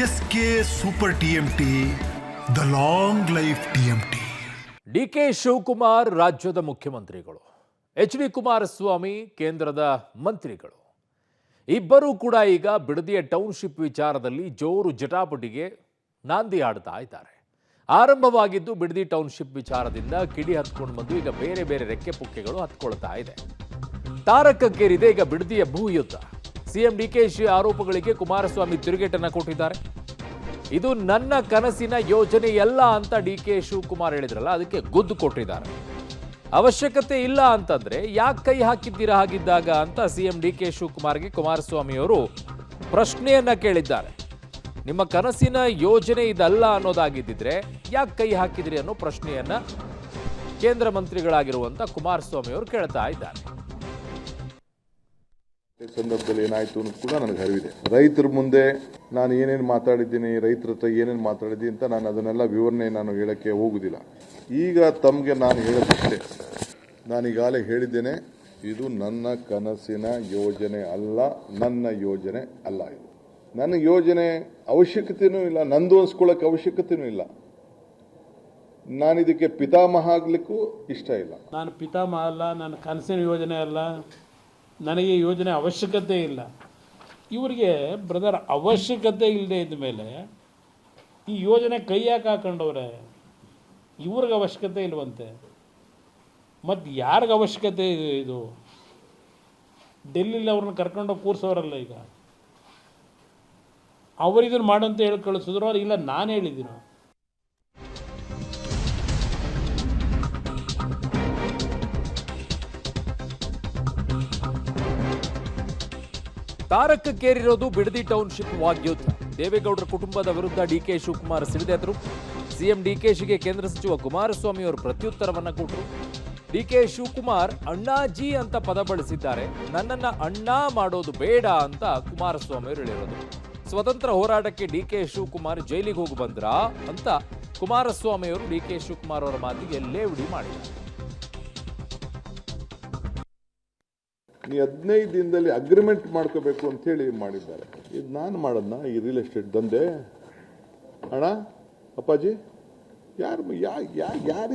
S K super TMT, the long life TMT. DK Shivakumar ರಾಜ್ಯದ ಮುಖ್ಯಮಂತ್ರಿಗಳು, H D. Kumaraswamy ಕೇಂದ್ರದ ಮಂತ್ರಿಗಳು ಇಬ್ಬರೂ ಕೂಡ ಈಗ ಬಿಡದಿಯ ಟೌನ್ಶಿಪ್ ವಿಚಾರದಲ್ಲಿ ಜೋರು ಜಟಾಪಟಿಗೆ ನಾಂದಿ ಆಡ್ತಾ ಇದ್ದಾರೆ. ಆರಂಭವಾಗಿದ್ದು ಬಿಡದಿ ಟೌನ್ಶಿಪ್ ವಿಚಾರದಿಂದ ಕಿಡಿ ಹತ್ಕೊಂಡು ಬಂದು ಈಗ ಬೇರೆ ಬೇರೆ ರೆಕ್ಕೆ ಪುಕ್ಕೆಗಳು ಹತ್ಕೊಳ್ತಾ ಇದೆ. ತಾರಕಕ್ಕೇರಿದೆ ಈಗ ಬಿಡದಿಯ ಭೂಯುದ್ಧ. ಸಿಎಂ ಡಿಕೆಶಿ ಆರೋಪಗಳಿಗೆ ಕುಮಾರಸ್ವಾಮಿ ತಿರುಗೇಟನ್ನ ಕೊಟ್ಟಿದ್ದಾರೆ. ಇದು ನನ್ನ ಕನಸಿನ ಯೋಜನೆಯಲ್ಲ ಅಂತ ಡಿಕೆ ಶಿವಕುಮಾರ್ ಹೇಳಿದ್ರಲ್ಲ, ಅದಕ್ಕೆ ಗುದ್ದು ಕೊಟ್ಟಿದ್ದಾರೆ. ಅವಶ್ಯಕತೆ ಇಲ್ಲ ಅಂತಂದ್ರೆ ಯಾಕೆ ಕೈ ಹಾಕಿದ್ದೀರಾ ಹಾಗಿದ್ದಾಗ ಅಂತ ಸಿಎಂ ಡಿಕೆ ಶಿವಕುಮಾರ್ಗೆ ಕುಮಾರಸ್ವಾಮಿಯವರು ಪ್ರಶ್ನೆಯನ್ನ ಕೇಳಿದ್ದಾರೆ. ನಿಮ್ಮ ಕನಸಿನ ಯೋಜನೆ ಇದಲ್ಲ ಅನ್ನೋದಾಗಿದ್ದಿದ್ರೆ ಯಾಕೆ ಕೈ ಹಾಕಿದ್ರಿ ಅನ್ನೋ ಪ್ರಶ್ನೆಯನ್ನ ಕೇಂದ್ರ ಮಂತ್ರಿಗಳಾಗಿರುವಂತ ಕುಮಾರಸ್ವಾಮಿ ಅವರು ಕೇಳ್ತಾ ಇದ್ದಾರೆ. ಸಂದರ್ಭದಲ್ಲಿ ಏನಾಯ್ತು ಅನ್ನೋದು ಕೂಡ ನನಗೆ ಅರಿವಿದೆ. ರೈತರ ಮುಂದೆ ನಾನು ಏನೇನು ಮಾತಾಡಿದ್ದೀನಿ, ರೈತರ ಹತ್ರ ಏನೇನು ಮಾತಾಡಿದ್ದೀನಿ ಅಂತ ನಾನು ಅದನ್ನೆಲ್ಲ ವಿವರಣೆ ನಾನು ಹೇಳಕ್ಕೆ ಹೋಗುದಿಲ್ಲ. ಈಗ ತಮಗೆ ನಾನು ಹೇಳೋದಷ್ಟೇ, ನಾನೀಗಾಗಲೇ ಹೇಳಿದ್ದೇನೆ, ಇದು ನನ್ನ ಕನಸಿನ ಯೋಜನೆ ಅಲ್ಲ, ನನ್ನ ಯೋಜನೆ ಅಲ್ಲ. ಇದು ನನ್ನ ಯೋಜನೆ ಅವಶ್ಯಕತೆಯೂ ಇಲ್ಲ, ನಂದು ಅನ್ಸ್ಕೊಳ್ಳೋಕೆ ಅವಶ್ಯಕತೆಯೂ ಇಲ್ಲ. ನಾನು ಇದಕ್ಕೆ ಪಿತಾಮಹ ಆಗ್ಲಿಕ್ಕೂ ಇಷ್ಟ ಇಲ್ಲ. ನಾನು ಪಿತಾಮಹ ಅಲ್ಲ, ನನ್ನ ಕನಸಿನ ಯೋಜನೆ ಅಲ್ಲ, ನನಗೆ ಯೋಜನೆ ಅವಶ್ಯಕತೆ ಇಲ್ಲ. ಇವರಿಗೆ ಬ್ರದರ್ ಅವಶ್ಯಕತೆ ಇಲ್ಲದೆ ಇದ್ದ ಮೇಲೆ ಈ ಯೋಜನೆ ಕೈ ಯಾಕೆ ಹಾಕೊಂಡವ್ರೆ? ಇವ್ರಿಗೆ ಅವಶ್ಯಕತೆ ಇಲ್ವಂತೆ, ಮತ್ತು ಯಾರಿಗೆ ಅವಶ್ಯಕತೆ ಇದೆ? ಇದು ಡೆಲ್ಲಿಲಿ ಅವ್ರನ್ನ ಕರ್ಕೊಂಡೋಗಿ ಕೂರಿಸೋರಲ್ಲ, ಈಗ ಅವರಿದನ್ನು ಮಾಡಂತ ಹೇಳಿ ಕಳಿಸಿದ್ರು. ಅವ್ರು ಇಲ್ಲ ನಾನು ಹೇಳಿದ್ದೀನೋ. ತಾರಕಕ್ಕೇರಿರೋದು ಬಿಡದಿ ಟೌನ್ಶಿಪ್ ವಾಗ್ಯುದ್ಧ. ದೇವೇಗೌಡರ ಕುಟುಂಬದ ವಿರುದ್ಧ ಡಿಕೆ ಶಿವಕುಮಾರ್ ಸಿಡಿದೆದ್ರು. ಸಿಎಂ ಡಿಕೆಶಿಗೆ ಕೇಂದ್ರ ಸಚಿವ ಕುಮಾರಸ್ವಾಮಿ ಅವರು ಪ್ರತ್ಯುತ್ತರವನ್ನ ಕೊಟ್ಟರು. ಡಿಕೆ ಶಿವಕುಮಾರ್ ಅಣ್ಣಾಜಿ ಅಂತ ಪದ ಬಳಸಿದ್ದಾರೆ. ನನ್ನನ್ನ ಅಣ್ಣ ಮಾಡೋದು ಬೇಡ ಅಂತ ಕುಮಾರಸ್ವಾಮಿ ಅವರು ಹೇಳಿರೋದು. ಸ್ವತಂತ್ರ ಹೋರಾಟಕ್ಕೆ ಡಿಕೆ ಶಿವಕುಮಾರ್ ಜೈಲಿಗೆ ಹೋಗಿ ಬಂದ್ರಾ ಅಂತ ಕುಮಾರಸ್ವಾಮಿ ಅವರು ಡಿಕೆ ಶಿವಕುಮಾರ್ ಅವರ ಮಾತಿಗೆ ಲೇವಡಿ ಮಾಡಿದ್ದಾರೆ. ನೀ 15 ದಿನದಲ್ಲಿ ಅಗ್ರಿಮೆಂಟ್ ಮಾಡ್ಕೋಬೇಕು ಅಂತ ಹೇಳಿ ಮಾಡಿದ್ದಾರೆ. ಇದು ನಾನು ಮಾಡೋದನ್ನ ಈ ರಿಯಲ್ ಎಸ್ಟೇಟ್ ದಂಧೆ? ಅಣ್ಣ ಅಪ್ಪಾಜಿ, ಯಾರು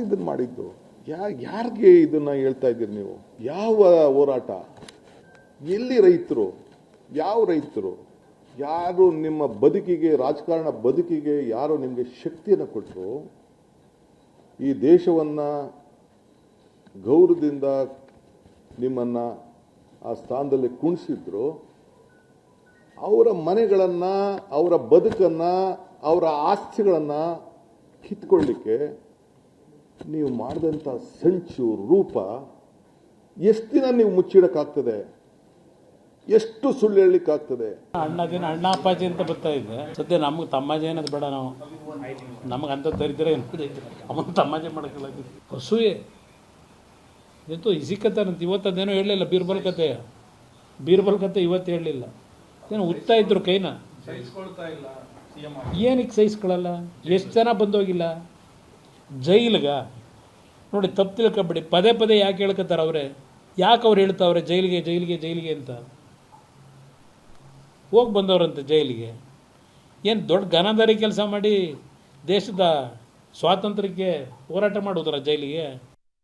ಇದನ್ನು ಮಾಡಿದ್ದು? ಯಾರಿಗೆ ಇದನ್ನ ಹೇಳ್ತಾ ಇದ್ದೀರಿ ನೀವು? ಯಾವ ಹೋರಾಟ? ಎಲ್ಲಿ ರೈತರು? ಯಾವ ರೈತರು? ಯಾರು ನಿಮ್ಮ ಬದುಕಿಗೆ, ರಾಜಕಾರಣ ಬದುಕಿಗೆ ಯಾರು ನಿಮಗೆ ಶಕ್ತಿಯನ್ನು ಕೊಟ್ಟರು? ಈ ದೇಶವನ್ನ ಗೌರವದಿಂದ ನಿಮ್ಮನ್ನ ಆ ಸ್ಥಾನದಲ್ಲಿ ಕುಣಿಸಿದ್ರು. ಅವರ ಮನೆಗಳನ್ನು, ಅವರ ಬದುಕನ್ನು, ಅವರ ಆಸ್ತಿಗಳನ್ನು ಕಿತ್ಕೊಳ್ಳಿಕ್ಕೆ ನೀವು ಮಾಡಿದಂಥ ಸಂಚು ರೂಪ ಎಷ್ಟು ದಿನ ನೀವು ಮುಚ್ಚಿಡಕ್ಕಾಗ್ತದೆ? ಎಷ್ಟು ಸುಳ್ಳು ಹೇಳಲಿಕ್ಕಾಗ್ತದೆ? ಅಣ್ಣದೇನು ಅಣ್ಣ ಅಪ್ಪಾಜಿ ಅಂತ ಬರ್ತಾ ಇದೆ. ಸದ್ಯ ನಮ್ಗೆ ತಮ್ಮಾಜಿ ಏನದು ಬೇಡ, ನಾವು ನಮಗಂತ ತರಿದ್ರೆ ಅವನು ತಮ್ಮಾಜಿ ಮಾಡೋಕ್ಕಿಲ್ಲ. ಅಸೂಯೆ ಎಂತೂ ಇಸಿಕತ್ತಾನಂತ. ಇವತ್ತದೇನೋ ಹೇಳಲಿಲ್ಲ, ಬೀರ್ಬಲ್ ಕತೆ ಇವತ್ತು ಹೇಳಲಿಲ್ಲ. ಏನೋ ಉತ್ತಾ ಇದ್ರು ಕೈನ, ಏನಕ್ಕೆ ಸಹಿಸ್ಕೊಳ್ಳಲ್ಲ? ಎಷ್ಟು ಜನ ಬಂದೋಗಿಲ್ಲ ಜೈಲಿಗ? ನೋಡಿ, ತಪ್ಪು ತಿಳ್ಕೊಬೇಡಿ. ಪದೇ ಪದೇ ಯಾಕೆ ಹೇಳ್ಕೊತಾರೆ ಅವರೇ? ಯಾಕೆ ಅವ್ರು ಹೇಳ್ತಾವ್ರೆ ಜೈಲಿಗೆ ಜೈಲಿಗೆ ಜೈಲಿಗೆ ಅಂತ? ಹೋಗಿ ಬಂದವ್ರಂತೆ ಜೈಲಿಗೆ. ಏನು ದೊಡ್ಡ ಘನದಾರಿ ಕೆಲಸ ಮಾಡಿ ದೇಶದ ಸ್ವಾತಂತ್ರ್ಯಕ್ಕೆ ಹೋರಾಟ ಮಾಡೋದ್ರ ಜೈಲಿಗೆ?